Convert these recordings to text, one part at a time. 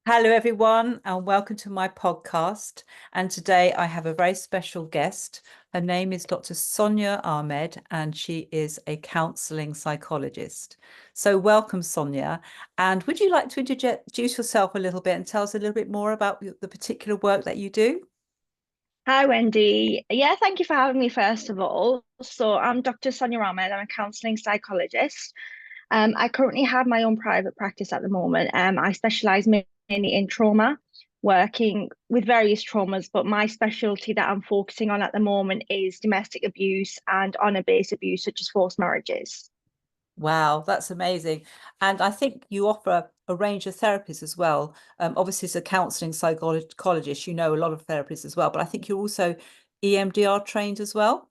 Hello, everyone, and welcome to my podcast. And today I have a very special guest. Her name is Dr. Sonia Ahmed, and she is a counselling psychologist. So, welcome, Sonia. And would you like to introduce yourself a little bit and tell us a little bit more about the particular work that you do? Hi, Wendy. Yeah, thank you for having me, first of all. So, I'm Dr. Sonia Ahmed. I'm a counselling psychologist. I currently have my own private practice at the moment. I specialise mainly in trauma, working with various traumas, but my specialty that I'm focusing on at the moment is domestic abuse and honour-based abuse, such as forced marriages. Wow, that's amazing. And I think you offer a range of therapies as well. Obviously, as a counselling psychologist, you know a lot of therapies as well, but I think you're also EMDR trained as well.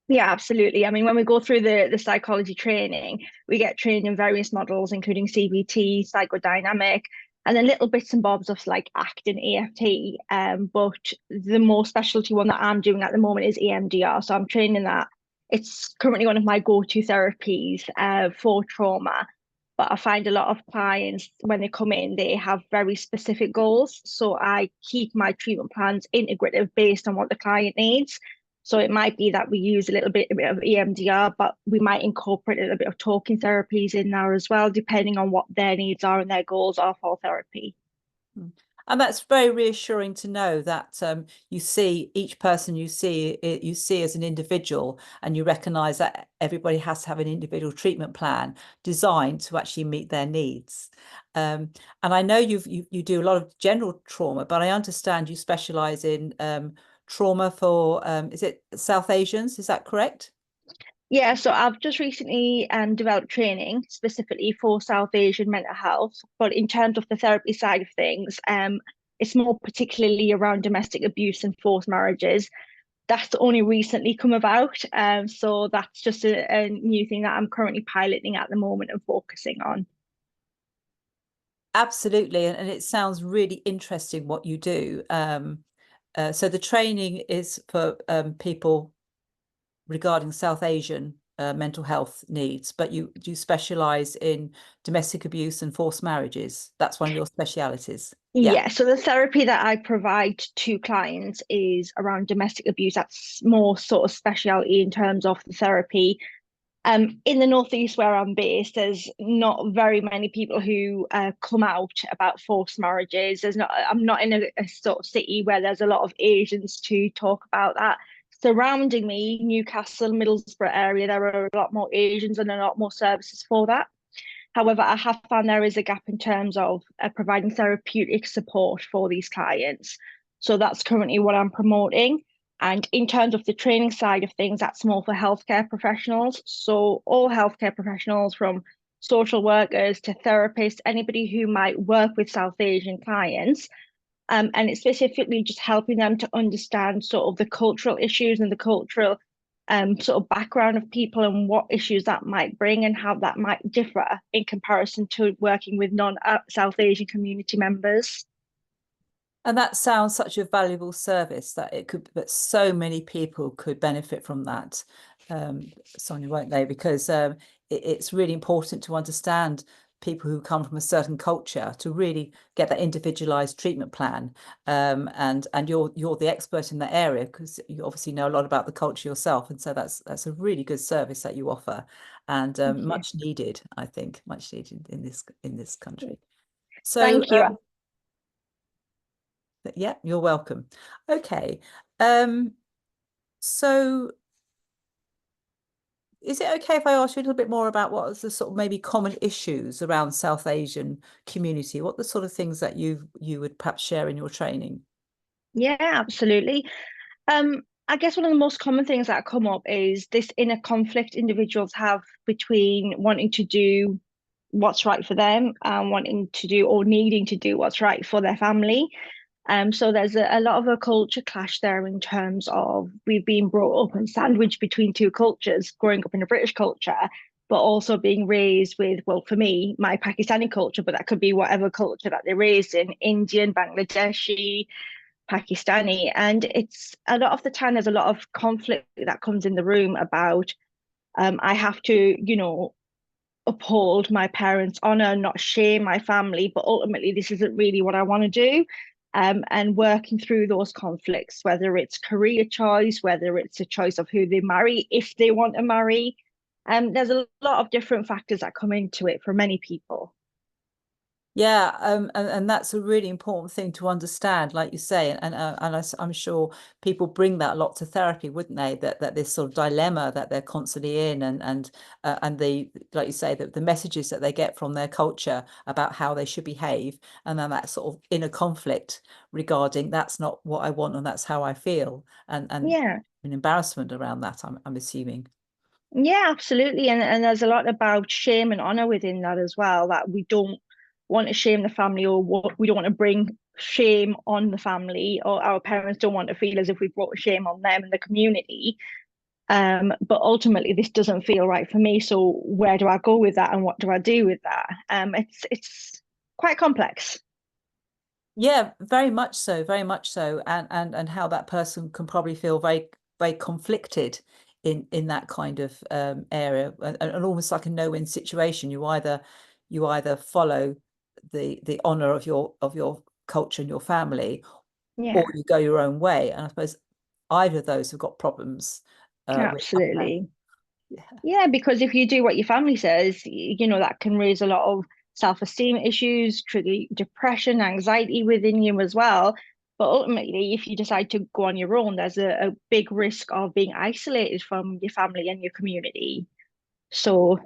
Yeah, absolutely. I mean, when we go through the psychology training, we get trained in various models, including CBT, psychodynamic, and then little bits and bobs of like ACT and EFT. But the more specialty one that I'm doing at the moment is EMDR. So I'm training that. It's currently one of my go-to therapies for trauma. But I find a lot of clients when they come in, they have very specific goals. So I keep my treatment plans integrative based on what the client needs. So it might be that we use a bit of EMDR, but we might incorporate a little bit of talking therapies in there as well, depending on what their needs are and their goals are for therapy. Mm. And that's very reassuring to know that you see each person you see as an individual, and you recognise that everybody has to have an individual treatment plan designed to actually meet their needs. And I know you do a lot of general trauma, but I understand you specialise in trauma for is it South Asians? Is that correct? Yeah, so I've just recently developed training specifically for South Asian mental health, but in terms of the therapy side of things, it's more particularly around domestic abuse and forced marriages. That's only recently come about, so that's just a new thing that I'm currently piloting at the moment and focusing on. Absolutely, and it sounds really interesting what you do. So the training is for people regarding South Asian mental health needs, but you do specialize in domestic abuse and forced marriages. That's one of your specialities. Yeah, Yeah, so the therapy that I provide to clients is around domestic abuse. That's more sort of speciality in terms of the therapy. In the Northeast where I'm based, there's not very many people who come out about forced marriages. I'm not in a sort of city where there's a lot of Asians to talk about that. Surrounding me, Newcastle, Middlesbrough area, there are a lot more Asians and a lot more services for that. However, I have found there is a gap in terms of providing therapeutic support for these clients. So that's currently what I'm promoting. And in terms of the training side of things, that's more for healthcare professionals. So all healthcare professionals, from social workers to therapists, anybody who might work with South Asian clients. And it's specifically just helping them to understand sort of the cultural issues and the cultural sort of background of people and what issues that might bring and how that might differ in comparison to working with non-South Asian community members. and that sounds such a valuable service that it could, that so many people could benefit from that, Sonia, won't they? Because it's really important to understand people who come from a certain culture to really get that individualized treatment plan. And you're the expert in that area because you obviously know a lot about the culture yourself, and so that's a really good service that you offer, and Thank you. much needed, I think, much needed in this country. So Thank you. yeah, you're welcome. Okay. Um, so is it okay if I ask you a little bit more about what are the sort of maybe common issues around South Asian community? What the sort of things that you would perhaps share in your training? Yeah, absolutely. I guess one of the most common things that come up is this inner conflict individuals have between wanting to do what's right for them and wanting to do or needing to do what's right for their family. So there's a lot of a culture clash there in terms of we've been brought up and sandwiched between two cultures, growing up in a British culture, but also being raised with, well, for me, my Pakistani culture, but that could be whatever culture that they're raised in, Indian, Bangladeshi, Pakistani. And it's a lot of the time there's a lot of conflict that comes in the room about I have to, uphold my parents' honor, not shame my family, but ultimately this isn't really what I want to do. And working through those conflicts, whether it's career choice, whether it's a choice of who they marry, if they want to marry. There's a lot of different factors that come into it for many people. Yeah, and that's a really important thing to understand, like you say, and I'm sure people bring that a lot to therapy, wouldn't they? That this sort of dilemma that they're constantly in, and the, like you say, the messages that they get from their culture about how they should behave, and then that sort of inner conflict regarding that's not what I want and that's how I feel, and Yeah. an embarrassment around that, I'm assuming. Yeah, absolutely. And there's a lot about shame and honor within that as well, that we don't want to shame the family, or what we don't want to bring shame on the family, or our parents don't want to feel as if we've brought shame on them and the community. But ultimately this doesn't feel right for me. So where do I go with that, and what do I do with that? It's quite complex. Yeah, very much so, and how that person can probably feel very conflicted in that kind of area, and almost like a no-win situation. You either follow the honor of your culture and your family, or Yeah, you go your own way. And I suppose either of those have got problems with that. absolutely. Yeah. Yeah, because if you do what your family says, that can raise a lot of self-esteem issues, trigger depression, anxiety within you as well. But ultimately, if you decide to go on your own, there's a big risk of being isolated from your family and your community. So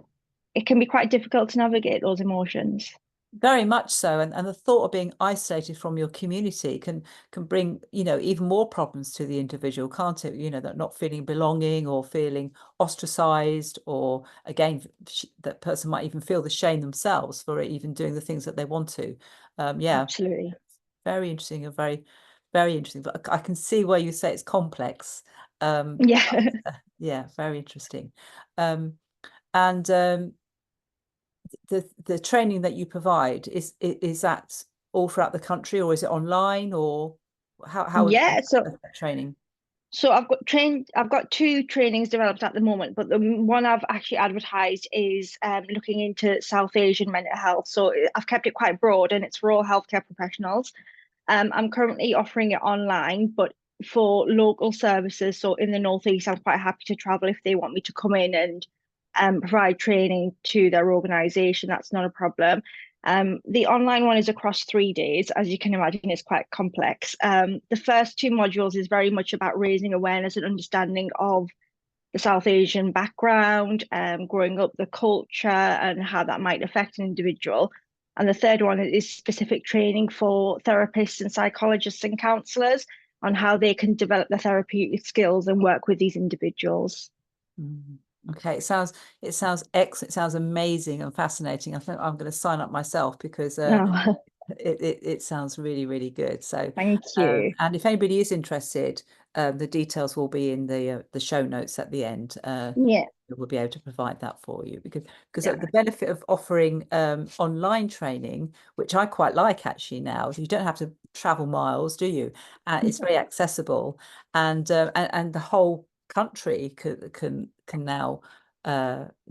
it can be quite difficult to navigate those emotions. Very much so, and the thought of being isolated from your community can bring, even more problems to the individual, can't it? That not feeling belonging or feeling ostracized, or again, that person might even feel the shame themselves for even doing the things that they want to. Yeah, Absolutely. very interesting and very, very interesting. But I can see where you say it's complex. Yeah. Yeah, very interesting. Um, and the training that you provide, is that all throughout the country, or is it online, or how would you Yeah. So assess that training? So I've got two trainings developed at the moment, but the one I've actually advertised is looking into South Asian mental health. So I've kept it quite broad, and it's for all healthcare professionals. I'm currently offering it online, but for local services, so in the Northeast, I'm quite happy to travel if they want me to come in and provide training to their organisation. That's not a problem. The online one is across 3 days. As you can imagine, it's quite complex. The first two modules is very much about raising awareness and understanding of the South Asian background, growing up, the culture, and how that might affect an individual. And the third one is specific training for therapists and psychologists and counsellors on how they can develop their therapeutic skills and work with these individuals. Mm. Okay, it sounds excellent. It sounds amazing and fascinating. I think I'm going to sign up myself, because Oh, it sounds really, really good. So, thank you. and if anybody is interested, the details will be in the show notes at the end. Yeah, We'll be able to provide that for you, because yeah. the benefit of offering online training, which I quite like actually now, is you don't have to travel miles, do you? It's very accessible, and the whole country can now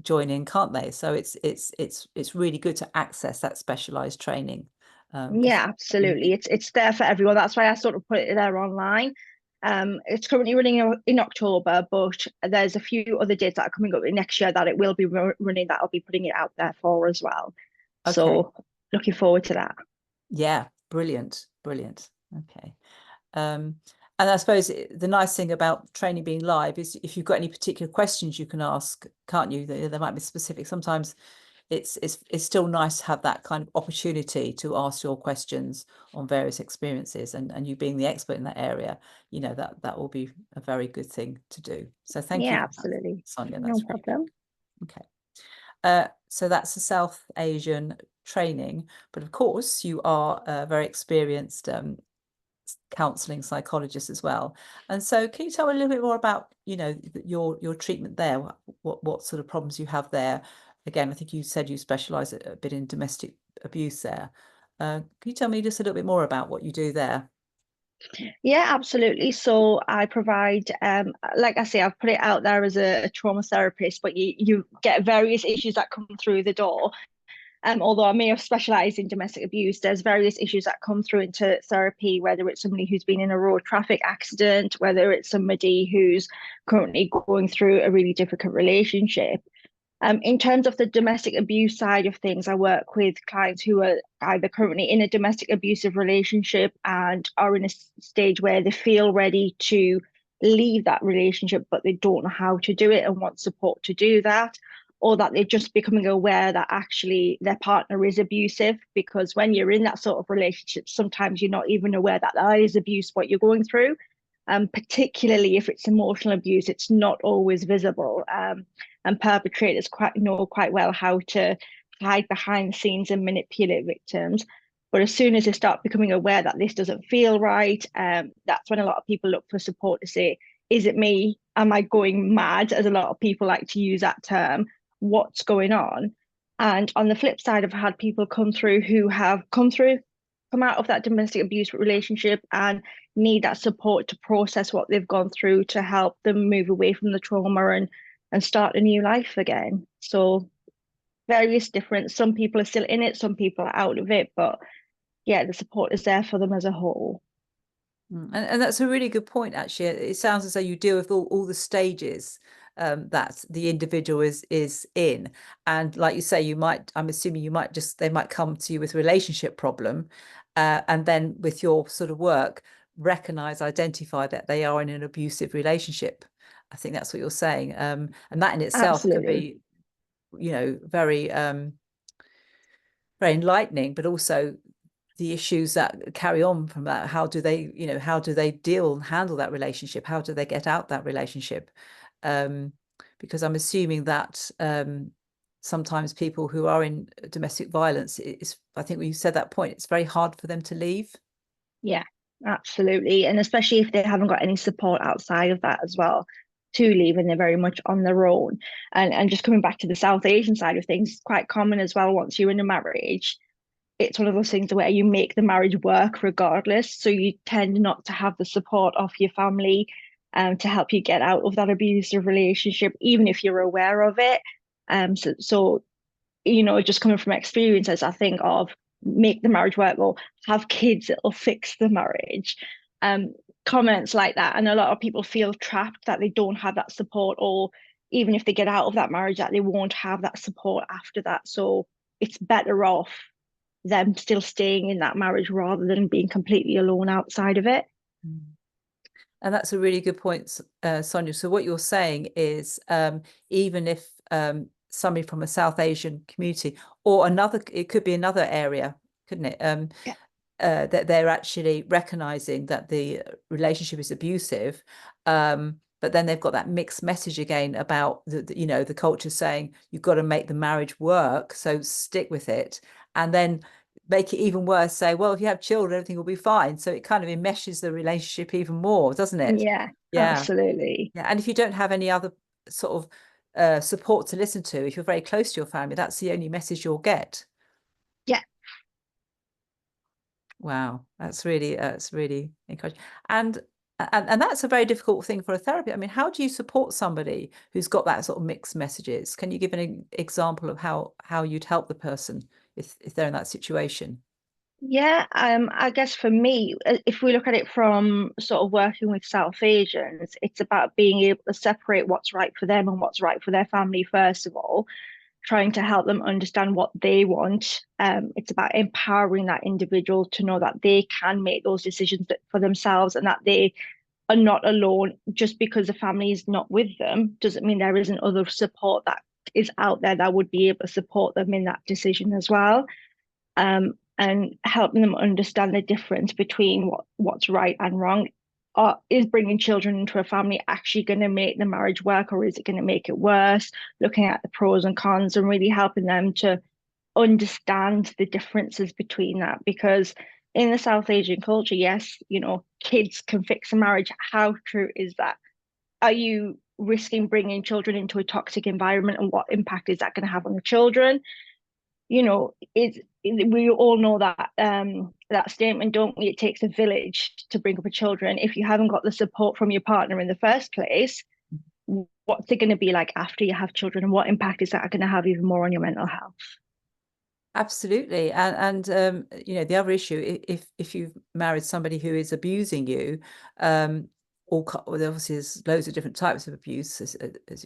join in, can't they? So it's really good to access that specialized training, because Yeah, absolutely. It's there for everyone. That's why I sort of put it there online. It's currently running in October, but there's a few other dates that are coming up in next year that it will be running, that I'll be putting it out there for as well. okay, So looking forward to that. yeah, brilliant, brilliant. Okay. Um, and I suppose the nice thing about training being live is if you've got any particular questions you can ask, can't you? There might be specific. Sometimes it's still nice to have that kind of opportunity to ask your questions on various experiences, and you being the expert in that area, that will be a very good thing to do. So thank you Yeah, for that, absolutely. Sonia. No That's really problem. good. Okay. So that's the South Asian training, but of course you are a very experienced counselling psychologist as well. And so can you tell me a little bit more about, your treatment there, what sort of problems you have there? Again, I think you said you specialise a bit in domestic abuse there. Can you tell me just a little bit more about what you do there? Yeah, absolutely. So I provide, like I say, I've put it out there as a trauma therapist, but you get various issues that come through the door. Although I may have specialised in domestic abuse, there's various issues that come through into therapy, whether it's somebody who's been in a road traffic accident, whether it's somebody who's currently going through a really difficult relationship. In terms of the domestic abuse side of things, I work with clients who are either currently in a domestic abusive relationship and are in a stage where they feel ready to leave that relationship, but they don't know how to do it and want support to do that, or that they're just becoming aware that actually their partner is abusive. Because when you're in that sort of relationship, sometimes you're not even aware that that is abuse, what you're going through. Particularly if it's emotional abuse, it's not always visible. And perpetrators quite know quite well how to hide behind the scenes and manipulate victims. But as soon as they start becoming aware that this doesn't feel right, that's when a lot of people look for support to say, is it me? Am I going mad? As a lot of people like to use that term. What's going on? And on the flip side, I've had people come through who have come out of that domestic abuse relationship and need that support to process what they've gone through to help them move away from the trauma and start a new life again. So various different, some people are still in it, some people are out of it, but yeah, the support is there for them as a whole. And that's a really good point, actually. It sounds as though you deal with all the stages that the individual is in. And like you say, I'm assuming they might come to you with a relationship problem, and then with your sort of work, recognize, identify that they are in an abusive relationship. I think that's what you're saying. And that in itself can Absolutely. be, very very enlightening, but also the issues that carry on from that. How do they, how do they deal and handle that relationship? How do they get out that relationship? Because I'm assuming that sometimes people who are in domestic violence, I think when you said that point, it's very hard for them to leave. Yeah, absolutely. And especially if they haven't got any support outside of that as well to leave and they're very much on their own. And just coming back to the South Asian side of things, quite common as well once you're in a marriage. It's one of those things where you make the marriage work regardless. So you tend not to have the support of your family to help you get out of that abusive relationship, even if you're aware of it. So just coming from experiences, I think of make the marriage work or have kids, it'll fix the marriage. Um, Comments like that. And a lot of people feel trapped that they don't have that support, or even if they get out of that marriage, that they won't have that support after that. So it's better off them still staying in that marriage rather than being completely alone outside of it. And that's a really good point, Sonia. So what you're saying is, even if somebody from a South Asian community or it could be another area, couldn't it? Yeah. That they're actually recognizing that the relationship is abusive, but then they've got that mixed message again about the culture saying you've got to make the marriage work, so stick with it, and then make it even worse, say, well, if you have children, everything will be fine. So it kind of enmeshes the relationship even more, doesn't it? Yeah, Yeah. absolutely. Yeah. And if you don't have any other sort of support to listen to, if you're very close to your family, that's the only message you'll get. Yeah. Wow, that's really encouraging. And, and that's a very difficult thing for a therapy. I mean, how do you support somebody who's got that sort of mixed messages? Can you give an example of how you'd help the person if they're in that situation? Yeah, I guess for me, if we look at it from sort of working with South Asians, it's about being able to separate what's right for them and what's right for their family, first of all, trying to help them understand what they want. It's about empowering that individual to know that they can make those decisions for themselves and that they are not alone. Just because the family is not with them doesn't mean there isn't other support that is out there that would be able to support them in that decision as well. And helping them understand the difference between what's right and wrong. Is bringing children into a family actually going to make the marriage work, or is it going to make it worse? Looking at the pros and cons and really helping them to understand the differences between that. Because in the South Asian culture, yes, kids can fix a marriage. How true is that? Are you risking bringing children into a toxic environment, and what impact is that going to have on the children? you know, we all know that that statement, don't we? It takes a village to bring up a children. If you haven't got the support from your partner in the first place, what's it going to be like after you have children, and what impact is that going to have even more on your mental health? Absolutely. And you know, the other issue, if you've married somebody who is abusing you, well, obviously there's loads of different types of abuse, as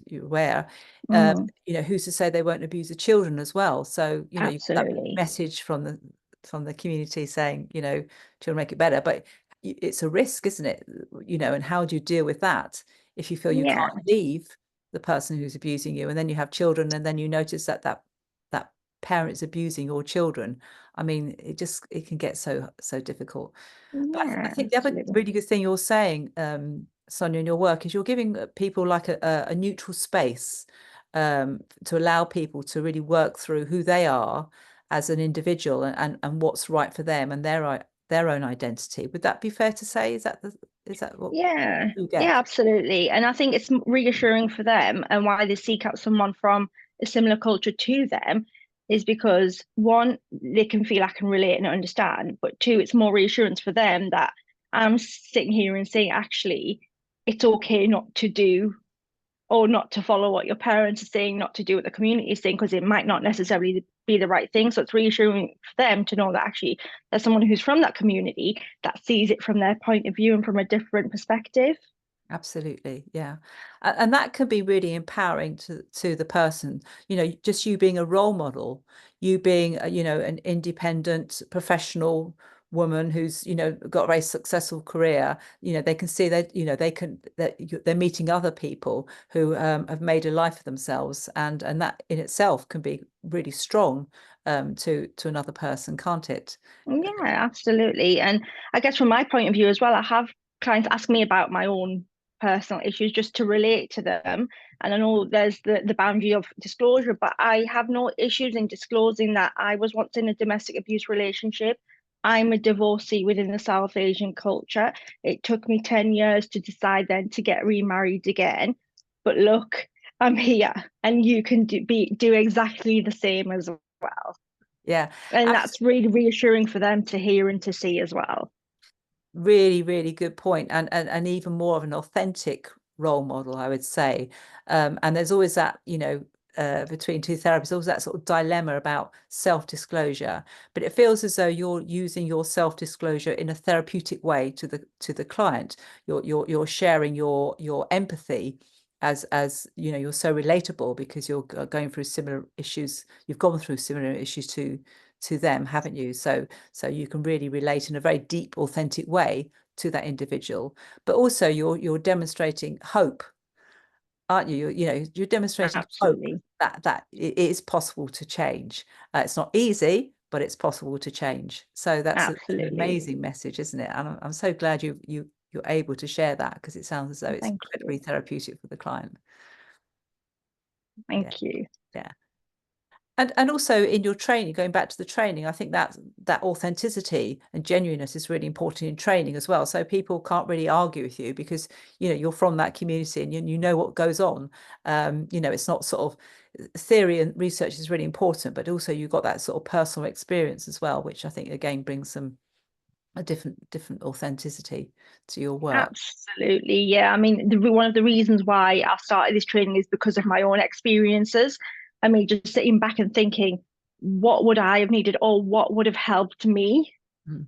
you're aware. Mm, You know, who's to say they won't abuse the children as well? So, you know, you've got that absolutely. message from the community saying, you know, children make it better, but it's a risk, isn't it? You know, and how do you deal with that if you feel you Yeah. can't leave the person who's abusing you, and then you have children, and then you notice that parents abusing your children? I mean, it can get so difficult. But I Yeah, think the other absolutely. really good thing you're saying, Sonia, in your work is you're giving people like a neutral space, to allow people to really work through who they are as an individual, and what's right for them and their own identity. Would that be fair to say? Is that what Yeah, you yeah, get? absolutely. And I think it's reassuring for them, and why they seek out someone from a similar culture to them is because one, they can feel I can relate and understand, but two, it's more reassurance for them that I'm sitting here and saying, actually, it's okay not to do or not to follow what your parents are saying, not to do what the community is saying, because it might not necessarily be the right thing. So it's reassuring for them to know that actually there's someone who's from that community that sees it from their point of view and from a different perspective. Absolutely, yeah. And that can be really empowering to the person. You know, just you being a role model, you being, you know, an independent professional woman who's, you know, got a very successful career. You know, they can see that, you know, they're meeting other people who have made a life for themselves, and that in itself can be really strong, to another person, can't it? Yeah, absolutely. And I guess from my point of view as well, I have clients ask me about my own personal issues just to relate to them. And I know there's the boundary of disclosure, but I have no issues in disclosing that I was once in a domestic abuse relationship. I'm a divorcee within the South Asian culture. It took me 10 years to decide then to get remarried again. But look, I'm here and you can do exactly the same as well. Yeah. And that's really reassuring for them to hear and to see as well. Really, really good point, and even more of an authentic role model, I would say. And there's always that, you know, between two therapists, always that sort of dilemma about self-disclosure. But it feels as though you're using your self-disclosure in a therapeutic way to the client. You're sharing your empathy, as you know, you're so relatable because you're going through similar issues. You've gone through similar issues to them, haven't you? So you can really relate in a very deep, authentic way to that individual. But also you're demonstrating hope, aren't you? You know, you're demonstrating hope Absolutely. that it is possible to change. It's not easy, but it's possible to change. So that's an Absolutely. amazing message, isn't it? And I'm so glad you're able to share that, because it sounds as though it's Thank you. incredibly therapeutic for the client. Yeah, Thank you. yeah. And also in your training, going back to the training, I think that authenticity and genuineness is really important in training as well. So people can't really argue with you because, you know, you're from that community and you know what goes on. You know, it's not sort of theory, and research is really important, but also you've got that sort of personal experience as well, which I think again brings a different authenticity to your work. Absolutely. Yeah. I mean, one of the reasons why I started this training is because of my own experiences. I mean, just sitting back and thinking, what would I have needed or what would have helped me Mm.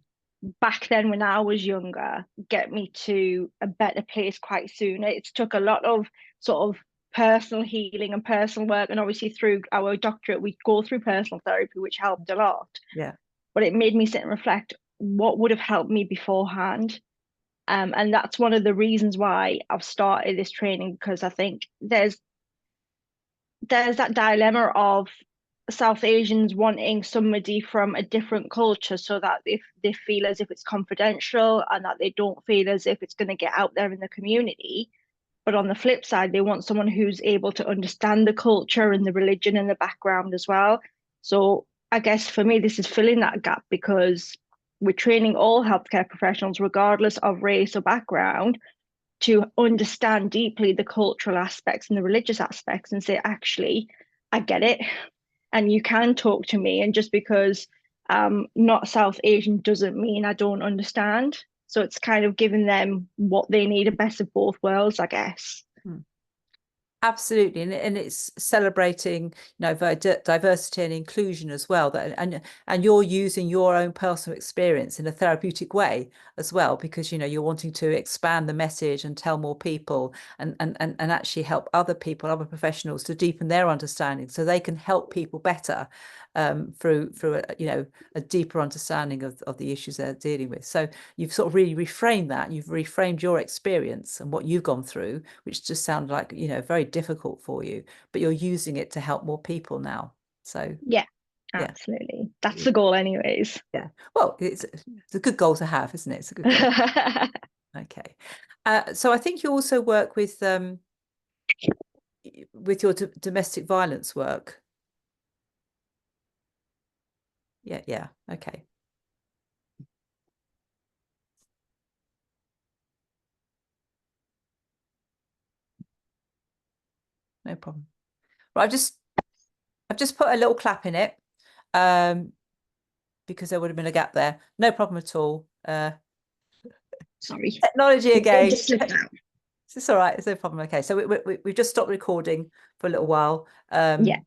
back then when I was younger, get me to a better place quite soon. It's took a lot of sort of personal healing and personal work. And obviously through our doctorate, we go through personal therapy, which helped a lot. Yeah. But it made me sit and reflect what would have helped me beforehand. And that's one of the reasons why I've started this training, because I think there's that dilemma of South Asians wanting somebody from a different culture so that if they feel as if it's confidential and that they don't feel as if it's going to get out there in the community. But on the flip side, they want someone who's able to understand the culture and the religion and the background as well. So I guess for me, this is filling that gap because we're training all healthcare professionals, regardless of race or background, to understand deeply the cultural aspects and the religious aspects and say, actually, I get it. and you can talk to me. And just because not South Asian doesn't mean I don't understand. So it's kind of giving them what they need, a best of both worlds, I guess. Mm. Absolutely, and it's celebrating, diversity and inclusion as well. That and you're using your own personal experience in a therapeutic way as well, because you're wanting to expand the message and tell more people, and actually help other people, other professionals, to deepen their understanding, so they can help people better through a deeper understanding of the issues they're dealing with. So you've sort of really reframed that. You've reframed your experience and what you've gone through, which just sounded like very difficult for you, but you're using it to help more people now. So Yeah, yeah, absolutely. That's the goal anyways. yeah. Well, it's a good goal to have, isn't it? It's a good goal. Okay. So I think you also work with your domestic violence work. Yeah. Okay. No problem. Right, I've just put a little clap in it, because there would have been a gap there. No problem at all. Sorry. Technology It again. just slipped out. It's all right. It's no problem. Okay, so we've just stopped recording for a little while. Yeah.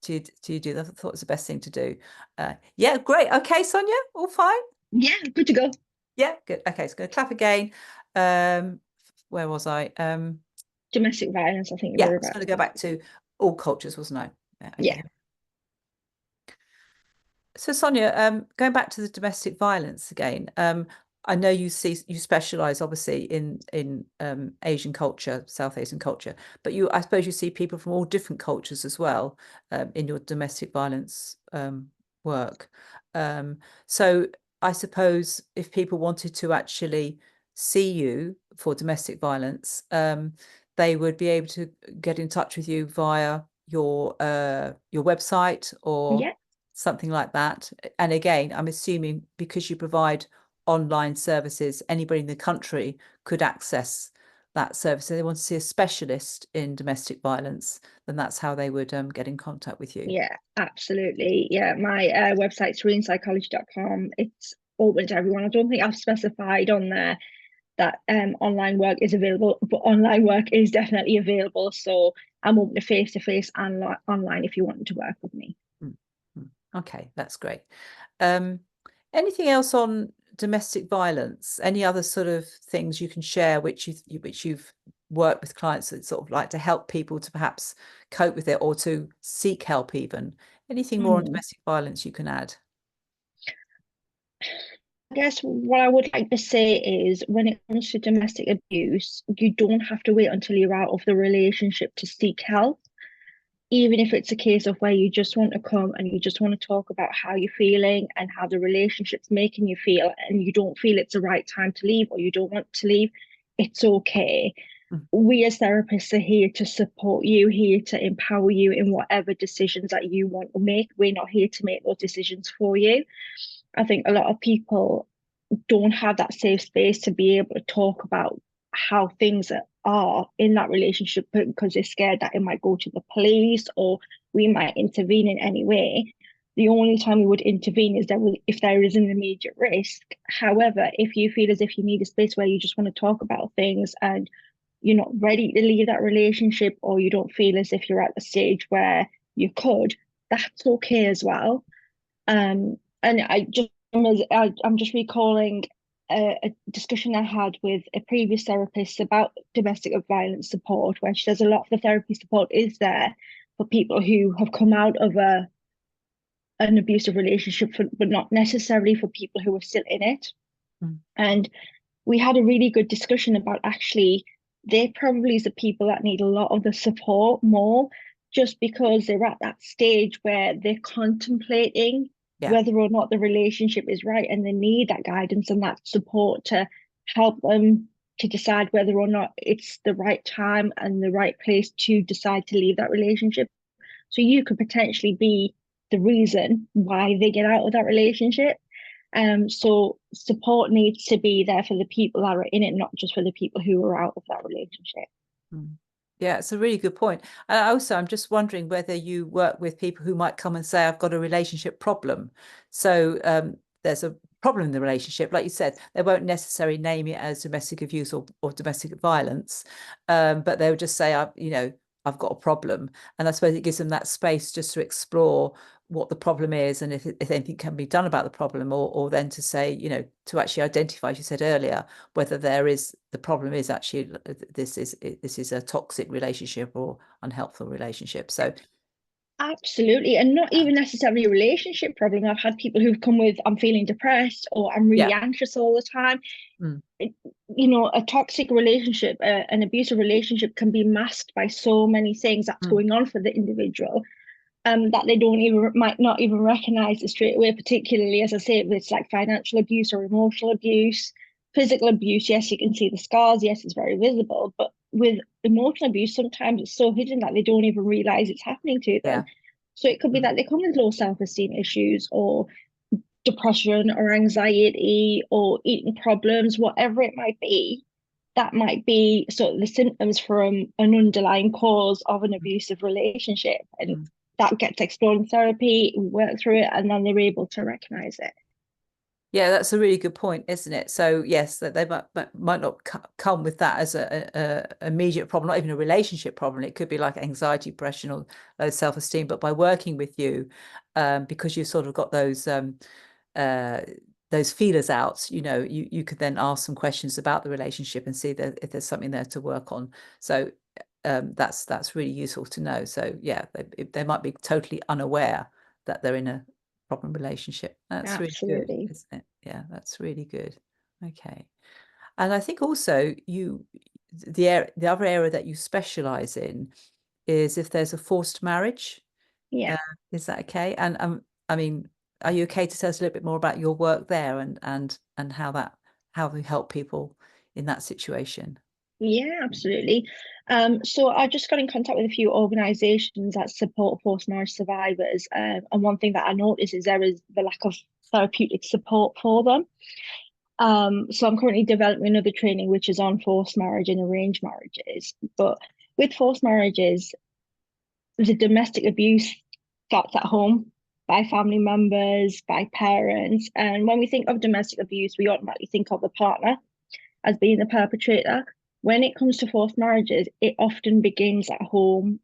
To do that. I thought it was the best thing to do. Yeah, great. Okay, Sonia, all fine. Yeah, good to go. Yeah, good. Okay, so going to clap again. Where was I? Domestic violence, I think you Yeah, I were was about going to to go ask. back to all cultures, wasn't I? Yeah, Yeah. okay. So Sonia, going back to the domestic violence again, I know you specialise obviously in Asian culture, South Asian culture, but I suppose you see people from all different cultures as well, in your domestic violence work. So I suppose if people wanted to actually see you for domestic violence, they would be able to get in touch with you via your website or Yeah. something like that. And again, I'm assuming because you provide online services, anybody in the country could access that service. So they want to see a specialist in domestic violence, then that's how they would get in contact with you. Yeah, absolutely. Yeah, my website's psychologist.com. It's open to everyone. I don't think I've specified on there that online work is available, but online work is definitely available. So I'm open to face and online if you want to work with me. Mm, mm. Okay, that's great. Um, Anything else on domestic violence? Any other sort of things you can share which you've worked with clients that sort of like to help people to perhaps cope with it or to seek help even? Anything more on Mm. domestic violence you can add? I guess what I would like to say is when it comes to domestic abuse, you don't have to wait until you're out of the relationship to seek help. Even if it's a case of where you just want to come and you just want to talk about how you're feeling and how the relationship's making you feel, and you don't feel it's the right time to leave or you don't want to leave, it's okay. Mm. We as therapists are here to support you, here to empower you in whatever decisions that you want to make. We're not here to make those decisions for you. I think a lot of people don't have that safe space to be able to talk about how things are in that relationship because they're scared that it might go to the police or we might intervene in any way. The only time we would intervene is if there is an immediate risk. However, if you feel as if you need a space where you just want to talk about things and you're not ready to leave that relationship or you don't feel as if you're at the stage where you could, that's okay as well. And I'm just recalling a discussion I had with a previous therapist about domestic violence support, where she says a lot of the therapy support is there for people who have come out of an abusive relationship, but not necessarily for people who are still in it. Mm. And we had a really good discussion about actually they're probably the people that need a lot of the support more, just because they're at that stage where they're contemplating Yeah. whether or not the relationship is right, and they need that guidance and that support to help them to decide whether or not it's the right time and the right place to decide to leave that relationship. So you could potentially be the reason why they get out of that relationship. So support needs to be there for the people that are in it, not just for the people who are out of that relationship. Mm. Yeah, it's a really good point. And also, I'm just wondering whether you work with people who might come and say, I've got a relationship problem. So there's a problem in the relationship. Like you said, they won't necessarily name it as domestic abuse or domestic violence, but they'll just say, I've got a problem. And I suppose it gives them that space just to explore what the problem is and if anything can be done about the problem, or then to say, to actually identify, as you said earlier, whether the problem is actually this is a toxic relationship or unhelpful relationship. So Absolutely. And not even necessarily a relationship problem. I've had people who've come with, I'm feeling depressed or I'm really yeah. anxious all the time. Mm, A toxic relationship, an abusive relationship can be masked by so many things that's mm, going on for the individual, that they don't even might not even recognize it straight away, particularly as I say, if it's like financial abuse or emotional abuse. Physical abuse, yes, you can see the scars, yes, it's very visible, but with emotional abuse, sometimes it's so hidden that they don't even realize it's happening to them. yeah. So it could be Mm, that they come with low self-esteem issues or depression or anxiety or eating problems, whatever it might be. That might be sort of the symptoms from an underlying cause of an abusive relationship. And mm. that gets explored in therapy, we work through it, and then they're able to recognize it. Yeah, that's a really good point, isn't it? So yes, that they might not come with that as a immediate problem, not even a relationship problem. It could be like anxiety, depression, or low self-esteem. But by working with you, because you've sort of got uh, those feelers out, you could then ask some questions about the relationship and see that if there's something there to work on. So that's really useful to know. So yeah, they might be totally unaware that they're in a problem relationship. That's really good, Absolutely. isn't it? Yeah, that's really good. Okay. And I think also the other area that you specialize in is if there's a forced marriage. Yeah. Uh, is that okay? And I mean, are you okay to tell us a little bit more about your work there and how you help people in that situation? Yeah, absolutely. So I just got in contact with a few organisations that support forced marriage survivors. And one thing that I noticed is there is the lack of therapeutic support for them. So I'm currently developing another training which is on forced marriage and arranged marriages. But with forced marriages, the domestic abuse starts at home by family members, by parents. And when we think of domestic abuse, we automatically think of the partner as being the perpetrator. When it comes to forced marriages, it often begins at home.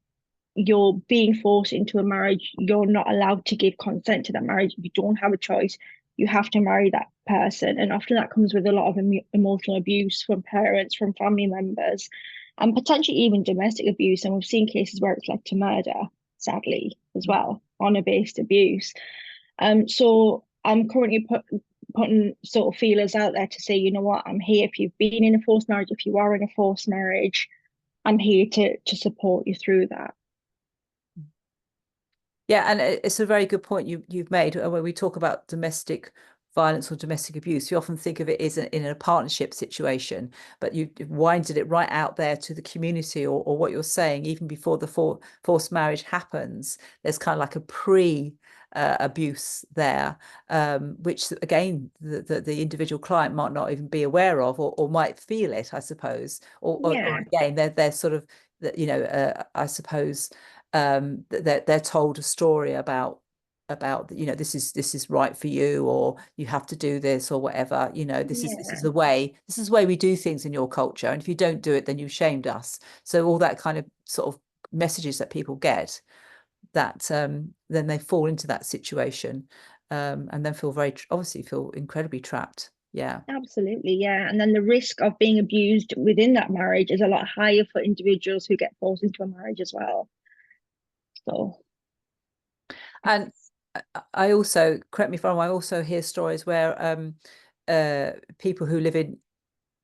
You're being forced into a marriage. You're not allowed to give consent to that marriage. You don't have a choice. You have to marry that person. And often that comes with a lot of emotional abuse from parents, from family members, and potentially even domestic abuse. And we've seen cases where it's led to murder, sadly, as well, honor-based abuse. So I'm currently putting sort of feelers out there to say, you know what, I'm here if you've been in a forced marriage, if you are in a forced marriage, I'm here to support you through that. Yeah, and it's a very good point you've made. When we talk about domestic violence or domestic abuse, you often think of it as in a partnership situation, but you've winded it right out there to the community, or what you're saying, even before the forced marriage happens, there's kind of like a pre abuse there, which again the individual client might not even be aware of, or might feel it, I suppose, or Yeah, again they're sort of, I suppose they're told a story about this is right for you, or you have to do this, or whatever, this is yeah, the way we do things in your culture, and if you don't do it then you've shamed us. So all that kind of sort of messages that people get, that then they fall into that situation, and then obviously feel incredibly trapped. Yeah. absolutely. Yeah. And then the risk of being abused within that marriage is a lot higher for individuals who get forced into a marriage as well. So, And I also, correct me if I'm wrong, I also hear stories where people who live in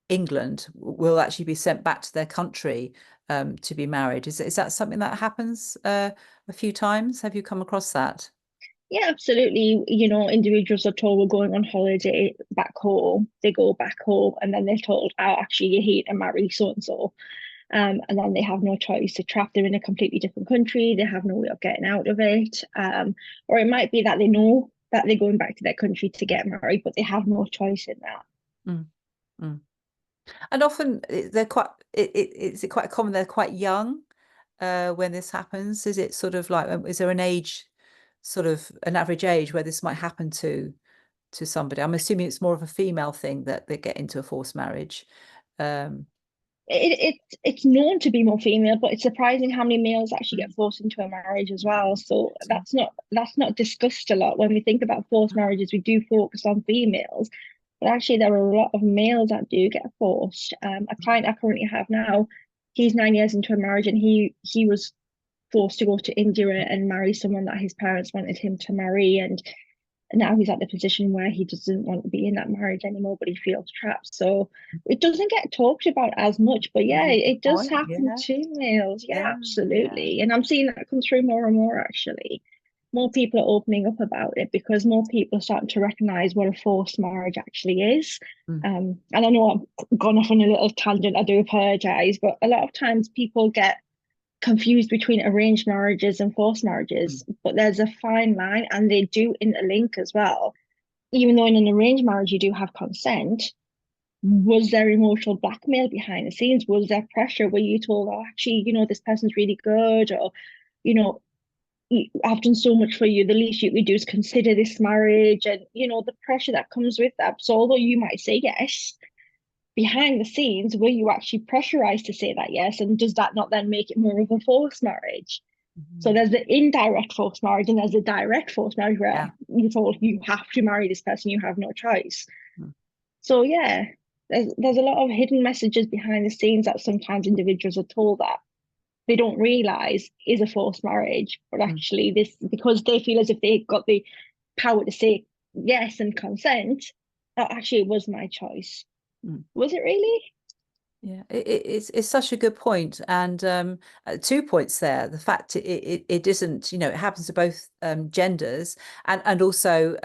England will actually be sent back to their country to be married. Is that something that happens a few times? Have you come across that? yeah, absolutely. Individuals are told we're going on holiday back home. They go back home and then they're told, oh, actually, you're here to marry so and so. And then they have no choice. They're trapped. They're in a completely different country. They have no way of getting out of it. Or it might be that they know that they're going back to their country to get married, but they have no choice in that. Mm, mm. And often they're quite, is it quite common they're quite young? when this happens? Is it sort of like, is there an age, sort of an average age where this might happen to somebody? I'm assuming it's more of a female thing that they get into a forced marriage. Um, It's known to be more female, but it's surprising how many males actually get forced into a marriage as well. So that's not discussed a lot. When we think about forced marriages, we do focus on females, but actually there are a lot of males that do get forced. A client I currently have now, he's 9 years into a marriage, and he was forced to go to India and marry someone that his parents wanted him to marry, and now he's at the position where he doesn't want to be in that marriage anymore, but he feels trapped. So it doesn't get talked about as much, but yeah, really good it does point. happen Yeah, to males. Yeah, yeah, yeah. absolutely. And I'm seeing that come through more and more actually. More people are opening up about it because more people are starting to recognize what a forced marriage actually is. Mm, And I know I've gone off on a little tangent, I do apologize, but a lot of times people get confused between arranged marriages and forced mm, marriages, but there's a fine line and they do interlink as well. Even though in an arranged marriage you do have consent, was there emotional blackmail behind the scenes? Was there pressure? Were you told, oh, actually, this person's really good, or, you know, I've done so much for you, the least you could do is consider this marriage, and, the pressure that comes with that. So, although you might say yes, behind the scenes, were you actually pressurized to say that yes? And does that not then make it more of a forced marriage? So mhm. there's the indirect forced marriage and there's the direct forced marriage Yeah. where you're told you have to marry this person, you have no choice. Mm, So yeah, there's a lot of hidden messages behind the scenes that sometimes individuals are told that they don't realize is a forced marriage, but mm, actually this because they feel as if they've got the power to say yes and consent, that actually was my choice. mm. Was it really? Yeah, it's such a good point, and 2 points there. The fact it isn't, it happens to both genders, and also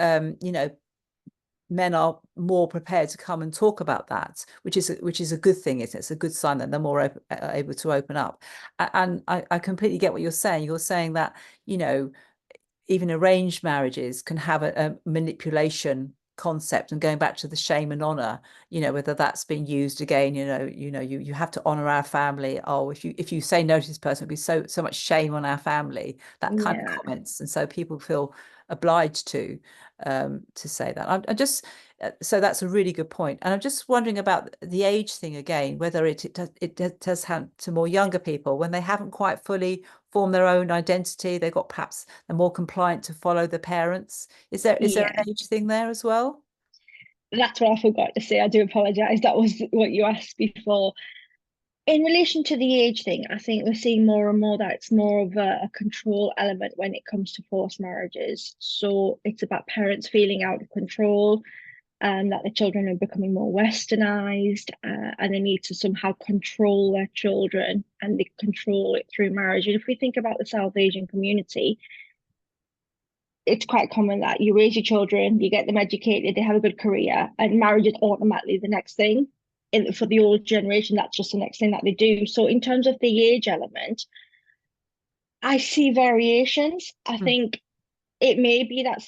men are more prepared to come and talk about that, which is a good thing. It's a good sign that they're more able to open up. And I completely get what you're saying. You're saying that even arranged marriages can have a manipulation concept, and going back to the shame and honor, whether that's being used again, you have to honor our family. Oh, if you say no to this person, it'll be so much shame on our family, that kind of Yeah. comments. And so people feel obliged to say that. I'm just so that's a really good point. And I'm just wondering about the age thing again, whether it does happen to more younger people when they haven't quite fully formed their own identity. They're more compliant to follow the parents. Is there Yeah. an age thing there as well? That's what I forgot to say. I do apologize. That was what you asked before. In relation to the age thing, I think we're seeing more and more that it's more of a control element when it comes to forced marriages. So it's about parents feeling out of control and that the children are becoming more westernized and they need to somehow control their children and they control it through marriage. And if we think about the South Asian community, it's quite common that you raise your children, you get them educated, they have a good career, and marriage is automatically the next thing. For the old generation, that's just the next thing that they do. So, in terms of the age element, I see variations. I Mm, think it may be that,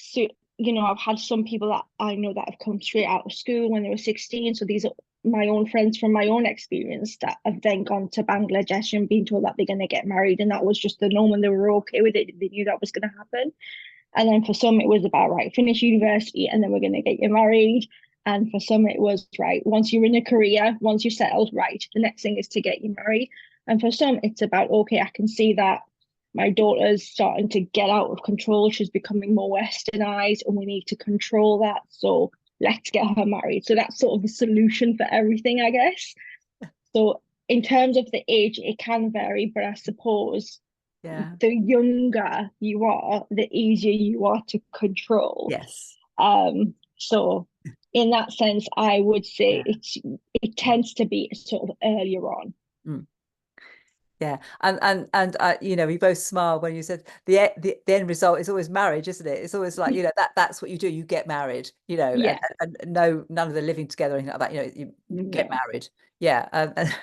I've had some people that I know that have come straight out of school when they were 16. So, these are my own friends from my own experience that have then gone to Bangladesh and been told that they're going to get married. And that was just the norm and they were okay with it. They knew that was going to happen. And then for some, it was about, right, finish university and then we're going to get you married. And for some, it was, right, once you're in a career, once you're settled, right, the next thing is to get you married. And for some, it's about, okay, I can see that my daughter's starting to get out of control. She's becoming more westernized and we need to control that. So let's get her married. So that's sort of the solution for everything, I guess. So in terms of the age, it can vary, but I suppose yeah. the younger you are, the easier you are to control. Yes. So in that sense, I would say Yeah. it tends to be sort of earlier on. Mm. Yeah, and we both smiled when you said the end result is always marriage, isn't it? It's always like, that's what you do. You get married, Yeah, and no, none of the living together or anything like that. You get no, married. Yeah, and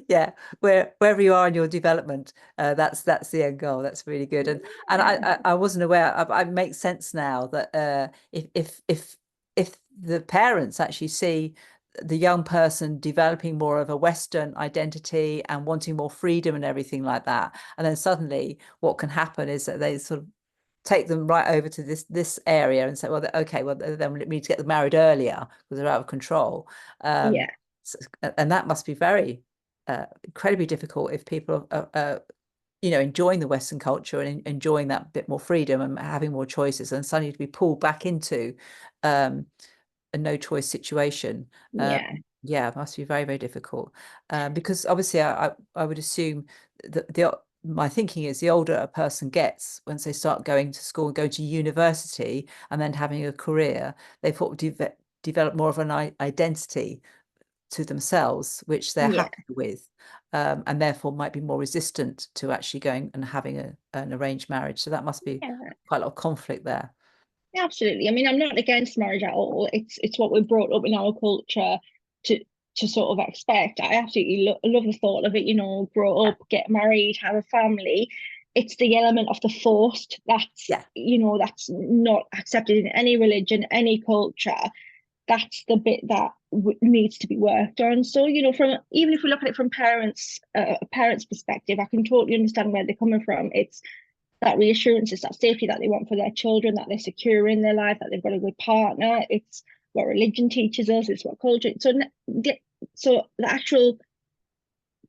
yeah, wherever you are in your development, that's the end goal. That's really good. And yeah, I wasn't aware. It makes sense now that if the parents actually see the young person developing more of a Western identity and wanting more freedom and everything like that. And then suddenly what can happen is that they sort of take them right over to this area and say, well, okay, well, then we need to get them married earlier because they're out of control. Yeah. And that must be very incredibly difficult if people are enjoying the Western culture and enjoying that bit more freedom and having more choices, and suddenly to be pulled back into a no choice situation. Yeah. Yeah, it must be very, very difficult. Because obviously I would assume that my thinking is the older a person gets, once they start going to school and going to university and then having a career, they develop more of an identity to themselves, which they're Yeah. happy with, and therefore might be more resistant to actually going and having an arranged marriage. So that must be Yeah. quite a lot of conflict there. Absolutely. I mean, I'm not against marriage at all. It's what we're brought up in our culture to to sort of expect. I absolutely love the thought of it, grow Yeah, up, get married, have a family. It's the element of the forced that's, yeah, that's not accepted in any religion, any culture. That's the bit that needs to be worked on. So, from even if we look at it from a parents' perspective, I can totally understand where they're coming from. It's that reassurance, it's that safety that they want for their children, that they're secure in their life, that they've got a good partner. It's what religion teaches us, it's what culture. So the actual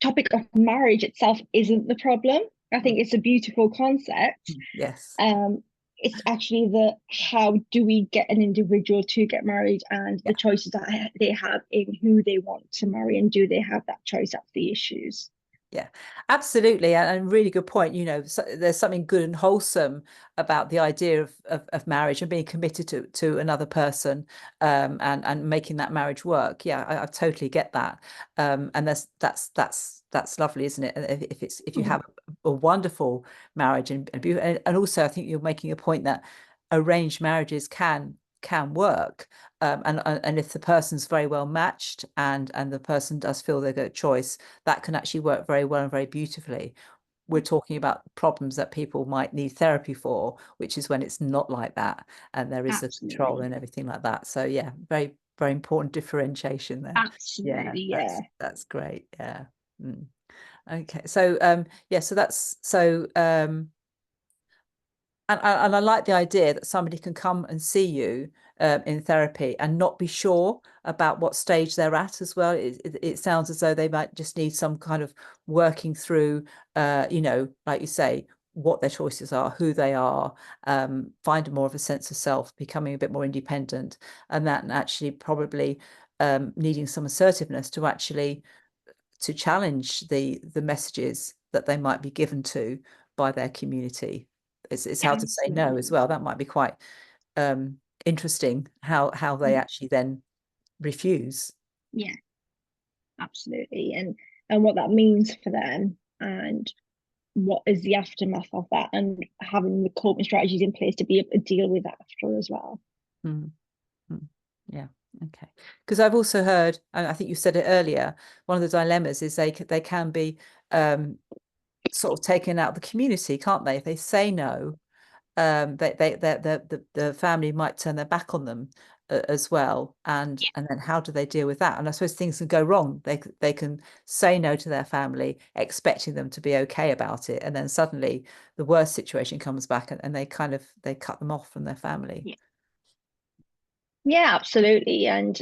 topic of marriage itself isn't the problem. I think it's a beautiful concept. yes. Um, it's actually the how do we get an individual to get married and the Yeah. choices that they have in who they want to marry, and do they have that choice? That's the issues. Yeah, absolutely. And really good point. There's something good and wholesome about the idea of marriage and being committed to another person, and making that marriage work. Yeah, I totally get that. And that's lovely, isn't it? If you Mm. have a wonderful marriage and also I think you're making a point that arranged marriages can work. And if the person's very well matched and the person does feel they've got a choice, that can actually work very well and very beautifully. We're talking about problems that people might need therapy for, which is when it's not like that and there is a control Absolutely. and everything like that. So yeah, very, very important differentiation there. Yeah, Absolutely, yeah. that's great. Yeah. Mm. Okay. So yeah, so that's so and I like the idea that somebody can come and see you in therapy and not be sure about what stage they're at as well. It sounds as though they might just need some kind of working through, like you say, what their choices are, who they are, find more of a sense of self, becoming a bit more independent, and that actually probably needing some assertiveness to challenge the messages that they might be given to by their community. It's how to say no as Absolutely. well. That might be quite interesting how they actually then refuse. Yeah, absolutely. And what that means for them, and what is the aftermath of that, and having the coping strategies in place to be able to deal with that after as well. Mm, mm. Yeah. Okay. Because I've also heard, and I think you said it earlier, one of the dilemmas is they can be sort of taken out of the community, can't they? If they say no, the family might turn their back on them as well, and then how do they deal with that? And I suppose things can go wrong. They can say no to their family expecting them to be okay about it, and then suddenly the worst situation comes back, and they cut them off from their family. Yeah. Yeah, absolutely. And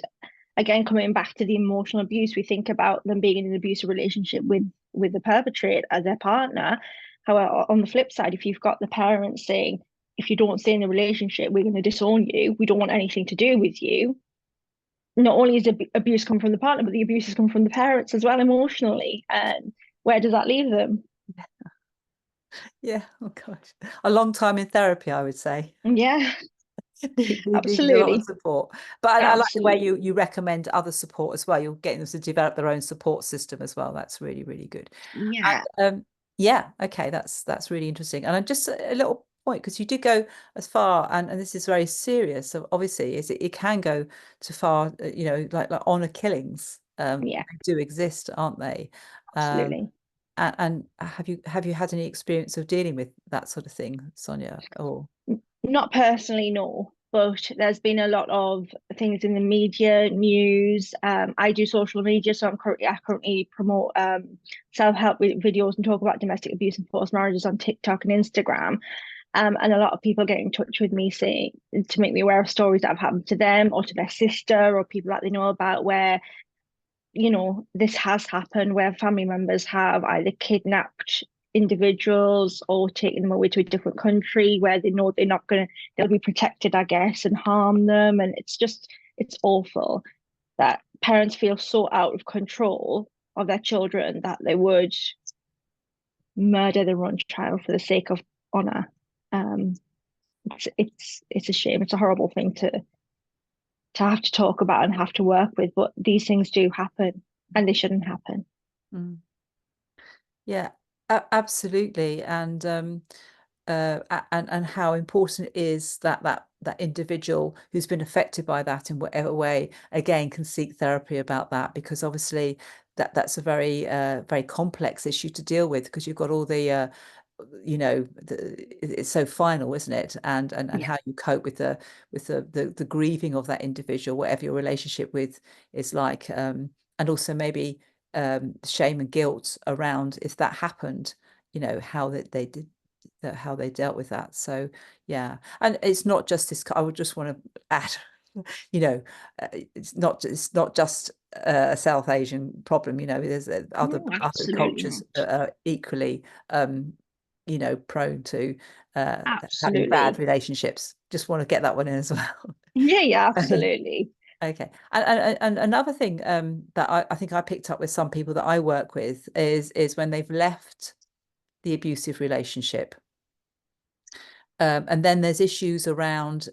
again, coming back to the emotional abuse, we think about them being in an abusive relationship with the perpetrator as their partner. However, on the flip side, if you've got the parents saying, if you don't stay in the relationship, we're going to disown you, we don't want anything to do with you. Not only is the abuse come from the partner, but the abuse has come from the parents as well emotionally. And where does that leave them? Yeah, oh gosh, a long time in therapy, I would say. Yeah, Needing a lot of absolutely. support. But I like the way Absolutely. you recommend other support as well. You're getting them to develop their own support system as well. That's really, really good. Yeah. And yeah, okay, that's really interesting. And just a little point, because you did go as far, and this is very serious. So obviously, is it can go to far, like honor killings. Yeah, They do exist, aren't they? Um, absolutely. and have you had any experience of dealing with that sort of thing, Sonia? Or Not personally, no. but there's been a lot of things in the media, news. I do social media, so I currently promote self-help videos and talk about domestic abuse and forced marriages on TikTok and Instagram. And a lot of people get in touch with me saying to make me aware of stories that have happened to them or to their sister or people that they know about where, this has happened, where family members have either kidnapped individuals or taken them away to a different country where they know they'll be protected, I guess, and harm them. And it's awful that parents feel so out of control of their children that they would murder their own child for the sake of honor. Um, it's a shame. It's a horrible thing to have to talk about and have to work with, but these things do happen and they shouldn't happen. Mm. Yeah, absolutely. And how important it is that that individual who's been affected by that in whatever way, again, can seek therapy about that, because obviously that's a very complex issue to deal with, because you've got all the it's so final, isn't it? And Yeah. how you cope with the grieving of that individual, whatever your relationship with is like, and also maybe shame and guilt around if that happened, how they did how they dealt with that. So yeah, and it's not just this. I would just want to add, it's not just a South Asian problem. There's other Yeah, absolutely cultures not. that are equally prone to having bad Absolutely. relationships. Just want to get that one in as well. Yeah, absolutely. Okay. And another thing that I think I picked up with some people that I work with is when they've left the abusive relationship. And then there's issues around,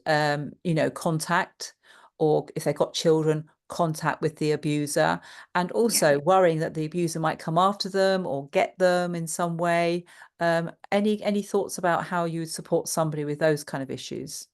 contact, or if they've got children, contact with the abuser, and Yeah. also worrying that the abuser might come after them or get them in some way. Any thoughts about how you would support somebody with those kind of issues?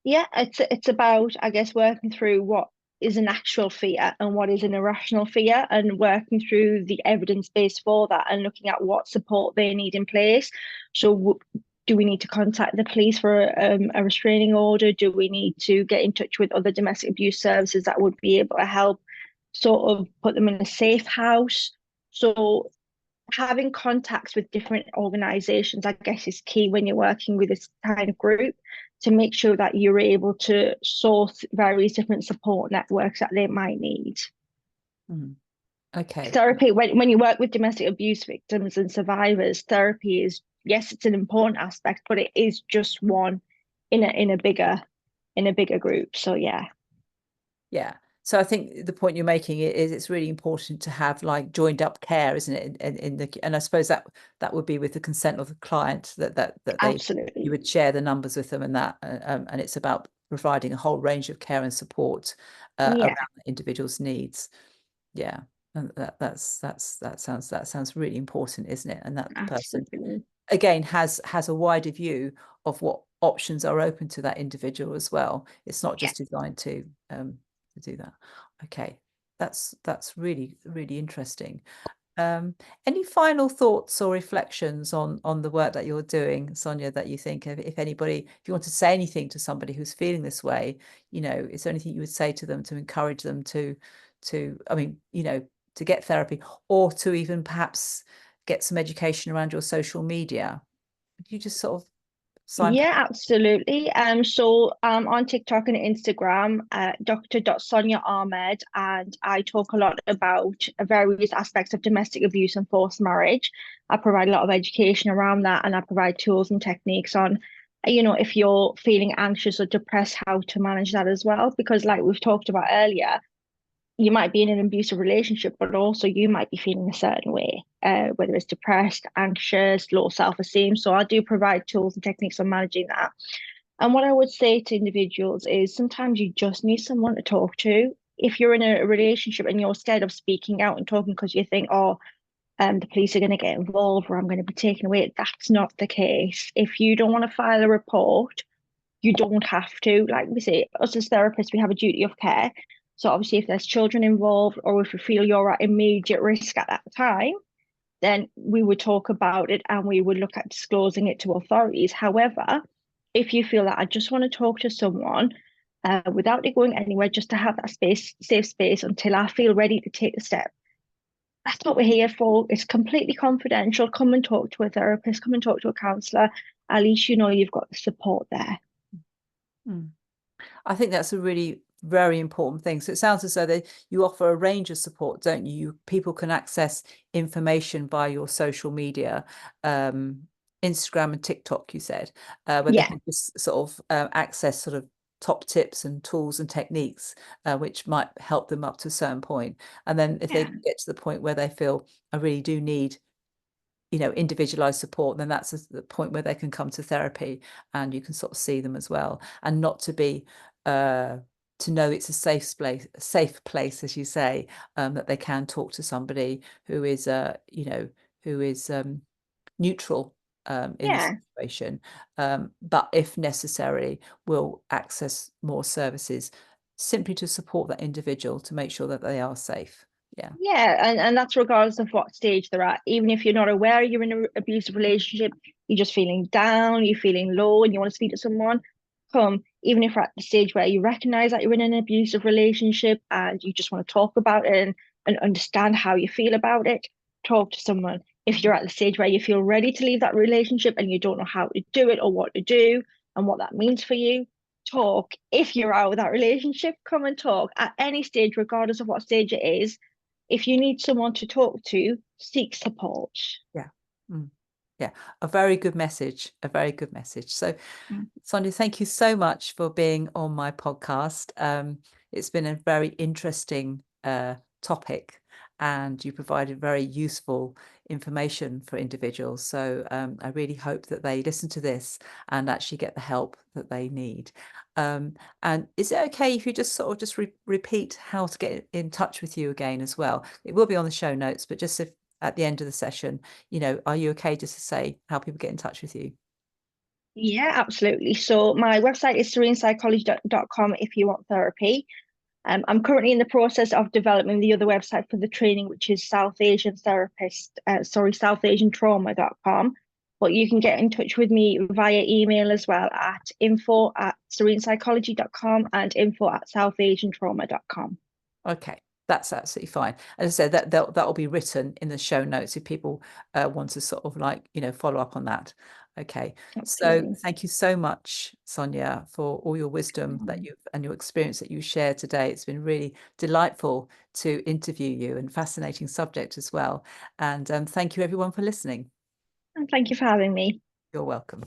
Yeah, it's about, I guess, working through what is an actual fear and what is an irrational fear, and working through the evidence base for that and looking at what support they need in place. So, do we need to contact the police for a restraining order? Do we need to get in touch with other domestic abuse services that would be able to help sort of put them in a safe house? So, having contacts with different organizations, I guess, is key when you're working with this kind of group, to make sure that you're able to source various different support networks that they might need. Mm. Okay. Therapy, when you work with domestic abuse victims and survivors, therapy is, yes, it's an important aspect, but it is just one in a bigger group. So yeah. Yeah. So I think the point you're making is it's really important to have like joined up care, isn't it? And I suppose that would be with the consent of the client, that you Absolutely. would share the numbers with them, and and it's about providing a whole range of care and support around Yeah, the individual's needs. Yeah. And that sounds really important, isn't it? And that the person, absolutely. again, has a wider view of what options are open to that individual as well. It's not Yeah. just designed to do that. Okay, that's really really interesting. Any final thoughts or reflections on the work that you're doing, Sonia, that you think, if anybody, if you want to say anything to somebody who's feeling this way, is there anything you would say to them to encourage them I mean, to get therapy, or to even perhaps get some education around your social media? Could you just sort of Yeah, signpost? absolutely. So on TikTok and Instagram, Dr. Sonia Ahmed, and I talk a lot about various aspects of domestic abuse and forced marriage. I provide a lot of education around that, and I provide tools and techniques on, if you're feeling anxious or depressed, how to manage that as well. Because like we've talked about earlier, you might be in an abusive relationship, but also you might be feeling a certain way, whether it's depressed, anxious, low self-esteem. So I do provide tools and techniques on managing that. And what I would say to individuals is sometimes you just need someone to talk to. If you're in a relationship and you're scared of speaking out and talking because you think, oh, the police are going to get involved or I'm going to be taken away, that's not the case. If you don't want to file a report, you don't have to. Like we say, us as therapists, we have a duty of care. So obviously, if there's children involved, or if you feel you're at immediate risk at that time, then we would talk about it and we would look at disclosing it to authorities. However, if you feel that I just want to talk to someone without it going anywhere, just to have that safe space until I feel ready to take the step. That's what we're here for. It's completely confidential. Come and talk to a therapist, come and talk to a counsellor. At least you know you've got the support there. Mm. I think that's a really very important thing. So it sounds as though you offer a range of support, don't you? People can access information via your social media, Instagram and TikTok, you said, where they Yeah, can just sort of access sort of top tips and tools and techniques, which might help them up to a certain point. And then if they yeah, get to the point where they feel, I really do need, individualized support, then that's the point where they can come to therapy and you can sort of see them as well, and not to be to know it's a safe place, as you say, that they can talk to somebody who is who is neutral in the yeah. situation, but if necessary will access more services simply to support that individual to make sure that they are safe. Yeah. Yeah, and that's regardless of what stage they're at. Even if you're not aware you're in an abusive relationship, you're just feeling down, you're feeling low, and you want to speak to someone, come. Even if you're at the stage where you recognize that you're in an abusive relationship and you just want to talk about it and understand how you feel about it, talk to someone. If you're at the stage where you feel ready to leave that relationship and you don't know how to do it or what to do and what that means for you, talk. If you're out of that relationship, come and talk at any stage, regardless of what stage it is. If you need someone to talk to, seek support. Yeah. Mm. Yeah, a very good message, a very good message. So, Mm. Sonia, thank you so much for being on my podcast. It's been a very interesting topic, and you provided very useful information for individuals. So I really hope that they listen to this and actually get the help that they need. And is it okay if you just sort of just repeat how to get in touch with you again as well? It will be on the show notes, but just if at the end of the session, are you okay just to say how people get in touch with you? Yeah, absolutely. So my website is serenepsychology.com if you want therapy. I'm currently in the process of developing the other website for the training, which is southasiantrauma.com. But you can get in touch with me via email as well at info@serenepsychology.com and info@southasiantrauma.com. Okay, that's absolutely fine. As I said, that'll be written in the show notes if people want to sort of follow up on that. Okay, so Absolutely. thank you so much, Sonia, for all your wisdom that you've and your experience that you shared today. It's been really delightful to interview you, and fascinating subject as well. And thank you everyone for listening. And thank you for having me. You're welcome.